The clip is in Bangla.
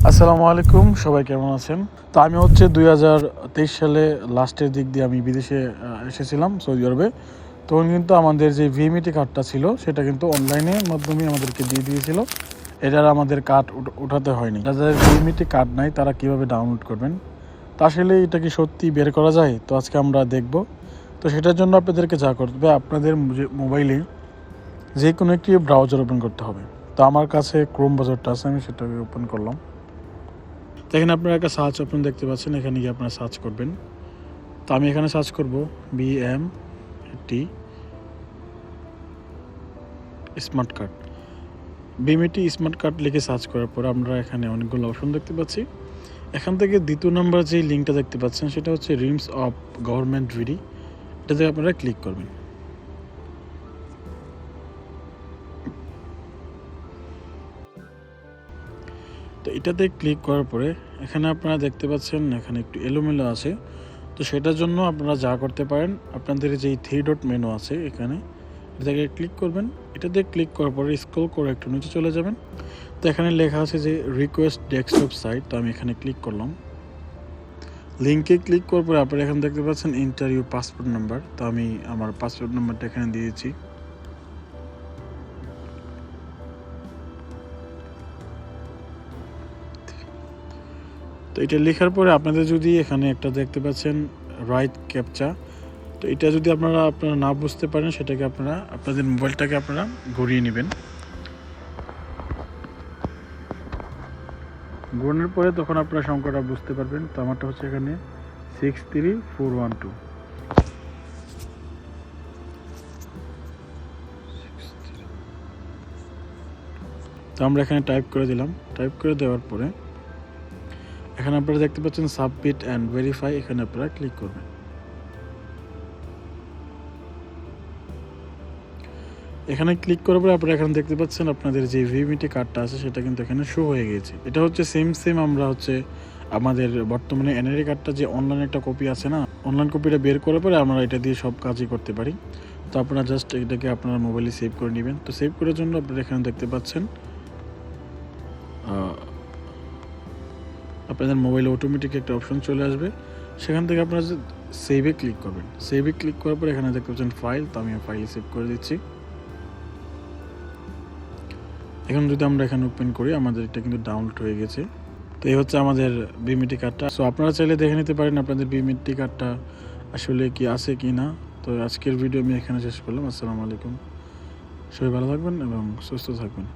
আসসালামু আলাইকুম, সবাই কেমন আছেন? তো আমি হচ্ছে 2023 সালে লাস্টের দিক দিয়ে আমি বিদেশে এসেছিলাম সৌদি আরবে। তখন কিন্তু আমাদের যে ভিএমইটি কার্ডটা ছিল সেটা কিন্তু অনলাইনের মাধ্যমে আমাদেরকে দিয়ে দিয়েছিল। এটার আমাদের কার্ড উঠাতে হয়নি। যাদের ভিএমইটি কার্ড নাই তারা কিভাবে ডাউনলোড করবেন? তা আসলে এটা কি সত্যি বের করা যায়? তো আজকে আমরা দেখব। তো সেটার জন্য আপনাদেরকে যা করতে হবে, আপনাদের মোবাইলে যে কোনো একটি ব্রাউজার ওপেন করতে হবে। তো আমার কাছে ক্রোম ব্রাউজারটা আছে, আমি সেটাকে ওপেন করলাম। তো এখানে আপনারা একটা সার্চ অপশন দেখতে পাচ্ছেন, এখানে গিয়ে আপনারা সার্চ করবেন। তো আমি এখানে সার্চ করব BMT smart card. BMT smart card লিখে সার্চ করার পর আমরা এখানে অনেকগুলো অপশন দেখতে পাচ্ছি। এখান থেকে দ্বিতীয় নম্বর যে লিঙ্কটা দেখতে পাচ্ছেন সেটা হচ্ছে রিমস অফ গভর্নমেন্ট ভিডি। এটাতে আপনারা ক্লিক করবেন। তো এটাতে ক্লিক করার পরে এখানে আপনারা দেখতে পাচ্ছেন এখানে একটু এলোমেলো আছে। তো সেটার জন্য আপনারা যা করতে পারেন, আপনাদের যেই 3 ডট মেনু আছে এখানে, এটাকে ক্লিক করবেন। এটাতে ক্লিক করার পরে স্ক্রল করে একটু নিচে চলে যাবেন। তো এখানে লেখা আছে যে রিকোয়েস্ট ডেস্কটপ সাইট। তো আমি এখানে ক্লিক করলাম। লিঙ্কে ক্লিক করার পরে আপনারা এখানে দেখতে পাচ্ছেন এন্টার ইউর পাসপোর্ট নাম্বার। তো আমি আমার পাসপোর্ট নাম্বারটা এখানে দিয়েছি। তো এটা লেখার পরে আপনাদের যদি এখানে একটা দেখতে পাচ্ছেন রাইট ক্যাপচা, তো এটা যদি আপনারা না বুঝতে পারেন সেটাকে আপনারা আপনাদের মোবাইলটাকে আপনারা ঘুরিয়ে নেবেন। ঘোরানোর পরে তখন আপনারা সংখ্যাটা বুঝতে পারবেন। তো আমারটা হচ্ছে এখানে 63412। তো আমরা এখানে টাইপ করে দিলাম। টাইপ করে দেওয়ার পরে এখানে আপনারা দেখতে পাচ্ছেন সাবমিট অ্যান্ড ভেরিফাই, এখানে আপনারা ক্লিক করবেন। এখানে ক্লিক করার পরে আপনারা এখানে দেখতে পাচ্ছেন আপনাদের যে ভিএমইটি কার্ডটা আছে সেটা কিন্তু এখানে শো হয়ে গেছে। এটা হচ্ছে সেম আমরা হচ্ছে আমাদের বর্তমানে এনআরআই কার্ডটা যে অনলাইন একটা কপি আছে না, অনলাইন কপিটা বের করার পরে আমরা এটা দিয়ে সব কাজই করতে পারি। তো আপনারা জাস্ট এটাকে আপনার মোবাইলে সেভ করে নেবেন। তো সেভ করার জন্য আপনারা এখানে দেখতে পাচ্ছেন আপনাদের মোবাইলে অটোমেটিক একটা অপশন চলে আসবে। সেখান থেকে আপনারা সেভে ক্লিক করবেন। সেভে ক্লিক করার পরে এখানে দেখতে পাচ্ছেন ফাইল। তো আমি ফাইলে সেভ করে দিচ্ছি। এখন যদি আমরা এখানে ওপেন করি, আমাদের এটা কিন্তু ডাউনলোড হয়ে গেছে। তো এই হচ্ছে আমাদের ভিএমইটি কার্ডটা। সো আপনারা চাইলে দেখে নিতে পারেন আপনাদের ভিএমইটি কার্ডটা আসলে কি আছে কি না। তো আজকের ভিডিও আমি এখানে শেষ করলাম। আসসালামু আলাইকুম, সবাই ভালো থাকবেন এবং সুস্থ থাকবেন।